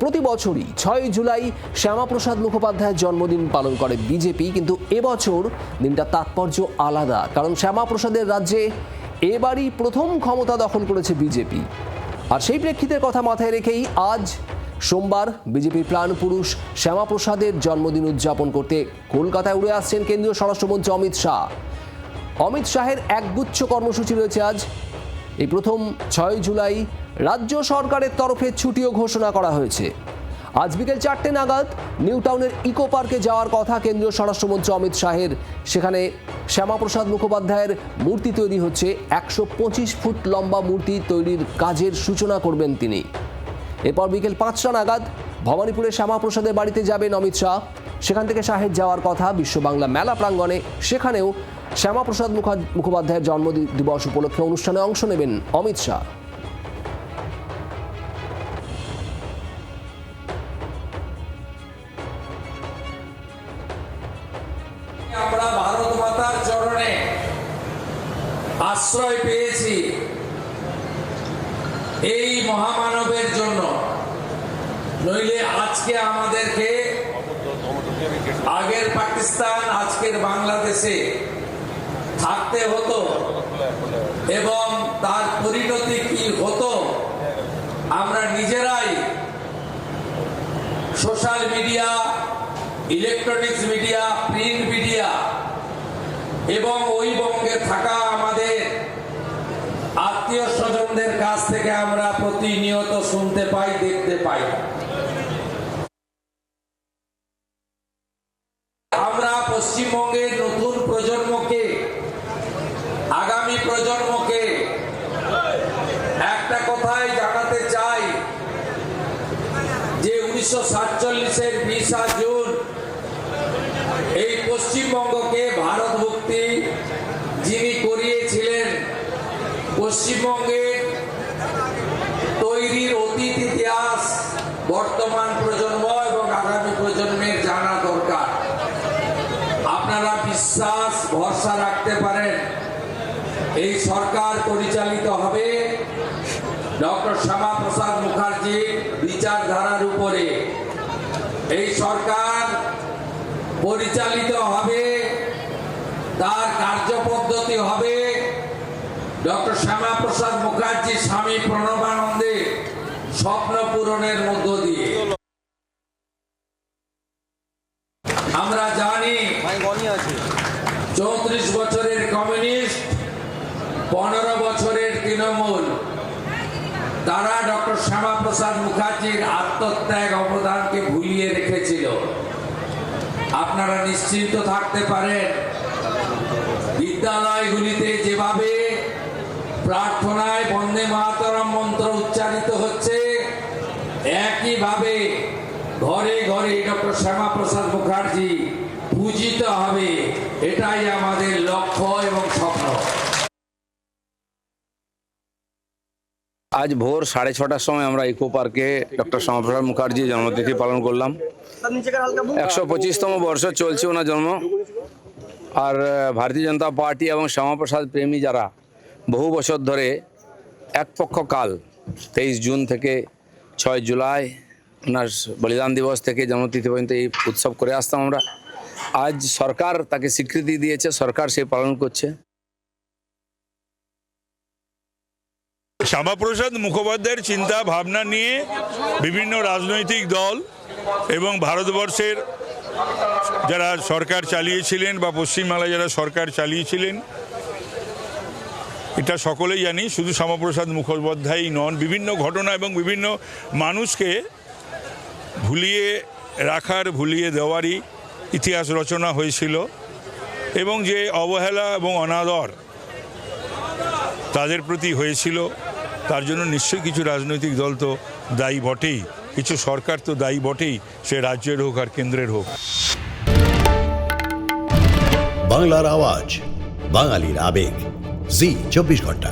প্রতি বছরই ৬ জুলাই শ্যামাপ্রসাদ মুখোপাধ্যায়ের জন্মদিন পালন করে বিজেপি, কিন্তু এবছর দিনটা তাৎপর্য আলাদা। কারণ শ্যামাপ্রসাদের রাজ্যে এবারই প্রথম ক্ষমতা দখল করেছে বিজেপি। আর সেই প্রেক্ষিতের কথা মাথায় রেখেই আজ সোমবার বিজেপির প্রাণপুরুষ শ্যামাপ্রসাদের জন্মদিন উদযাপন করতে কলকাতায় উড়ে আসছেন কেন্দ্রীয় স্বরাষ্ট্রমন্ত্রী অমিত শাহ। অমিত শাহের একগুচ্ছ কর্মসূচি রয়েছে আজ। এই প্রথম ৬ জুলাই রাজ্য সরকারের তরফে ছুটিও ঘোষণা করা হয়েছে। আজ বিকেল ৪টে নাগাদ নিউ টাউনের ইকো পার্কে যাওয়ার কথা কেন্দ্রীয় স্বরাষ্ট্রমন্ত্রী অমিত শাহের। সেখানে শ্যামাপ্রসাদ মুখোপাধ্যায়ের মূর্তি তৈরি হচ্ছে। ১২৫ ফুট লম্বা মূর্তি তৈরির কাজের সূচনা করবেন তিনি। এরপর বিকেল ৫টা নাগাদ ভবানীপুরে শ্যামাপ্রসাদের বাড়িতে যাবেন অমিত শাহ। সেখান থেকে শাহের যাওয়ার কথা বিশ্ব বাংলা মেলা প্রাঙ্গণে। সেখানেও শ্যামাপ্রসাদ মুখোপাধ্যায়ের জন্মদিবস উপলক্ষে অনুষ্ঠানে অংশ নেবেন অমিত শাহ। আমরা ভারত মাতার চরণে আশ্রয় পেয়েছি এই মহামানবের জন্য, নইলে আজকে আমাদেরকে আগের পাকিস্তান আজকের বাংলাদেশে থাকতে হতো এবং তার পরিণতি কি হতো আমরা নিজেরাই social media, electronics media, print media এবং ওই বঙ্গে থাকা আমাদের আত্মীয় স্বজনদের কাছ থেকে আমরা প্রতিনিয়ত শুনতে পাই, দেখতে পাই। আমরা পশ্চিমবঙ্গের নতুন প্রজন্মকে, আগামী প্রজন্মকে একটা কথাই জানাতে চাই যে 1947-এর 20 জুন এই পশ্চিমবঙ্গকে ভারত মুক্তি যিনি করিয়েছিলেন, পশ্চিমবঙ্গের তৈরির অতীত ইতিহাস বর্তমান প্রজন্ম এবং আগামী প্রজন্মের জানা দরকার। আপনারা বিশ্বাস ভরসা রাখতে পারেন এই সরকার পরিচালিত হবে ডক্টর শ্যামাপ্রসাদ মুখার্জির বিচারধারার উপরে। এই সরকার পরিচালিত হবে, তার কার্যপদ্ধতি হবে ডক্টর শ্যামাপ্রসাদ মুখার্জি স্বামী প্রণবানন্দের স্বপ্ন পূরণের মধ্য দিয়ে। আমরা জানি 34 বছরের কমিউনিস্ট, 15 বছরের তৃণমূল, তারা ডক্টর শ্যামাপ্রসাদ মুখার্জির আত্মত্যাগ অবদানকে ভুলিয়ে রেখেছিল। আপনারা নিশ্চিন্ত থাকতে পারেন, বিদ্যালয়গুলিতে যেভাবে প্রার্থনায় বন্দে মাতরম মন্ত্র উচ্চারিত হচ্ছে, একইভাবে ঘরে ঘরে ডক্টর শ্যামাপ্রসাদ মুখার্জি পূজিত হবে। এটাই আমাদের লক্ষ্য এবং স্বপ্ন। আজ ভোর 6:30টার সময় আমরা ইকো পার্কে ডক্টর শ্যামাপ্রসাদ মুখার্জির জন্মতিথি পালন করলাম। 125তম বর্ষ চলছে ওনার জন্ম। আর ভারতীয় জনতা পার্টি এবং শ্যামাপ্রসাদ প্রেমী যারা বহু বছর ধরে এক পক্ষ কাল 23 জুন থেকে 6 জুলাই ওনার বলিদান দিবস থেকে জন্মতিথি পর্যন্ত এই উৎসব করে আসতাম আমরা। আজ সরকার তাকে স্বীকৃতি দিয়েছে, সরকার সে পালন করছে। শ্যামাপ্রসাদ মুখোপাধ্যায়ের চিন্তা ভাবনা নিয়ে বিভিন্ন রাজনৈতিক দল এবং ভারতবর্ষের যারা সরকার চালিয়েছিলেন বা পশ্চিমবাংলায় যারা সরকার চালিয়েছিলেন, এটা সকলেই জানি। শুধু শ্যামাপ্রসাদ মুখোপাধ্যায়ই নন, বিভিন্ন ঘটনা এবং বিভিন্ন মানুষকে ভুলিয়ে রাখার, ভুলিয়ে দেওয়ারই ইতিহাস রচনা হয়েছিল। এবং যে অবহেলা এবং অনাদর তাদের প্রতি হয়েছিল, তার জন্য নিশ্চয়ই কিছু রাজনৈতিক দল তো দায়ী বটেই, কিছু সরকার তো দায়ী বটেই, সে রাজ্যের হোক আর কেন্দ্রের হোক। বাংলার আওয়াজ, বাঙালির আবেগ, জি 24 ঘন্টা।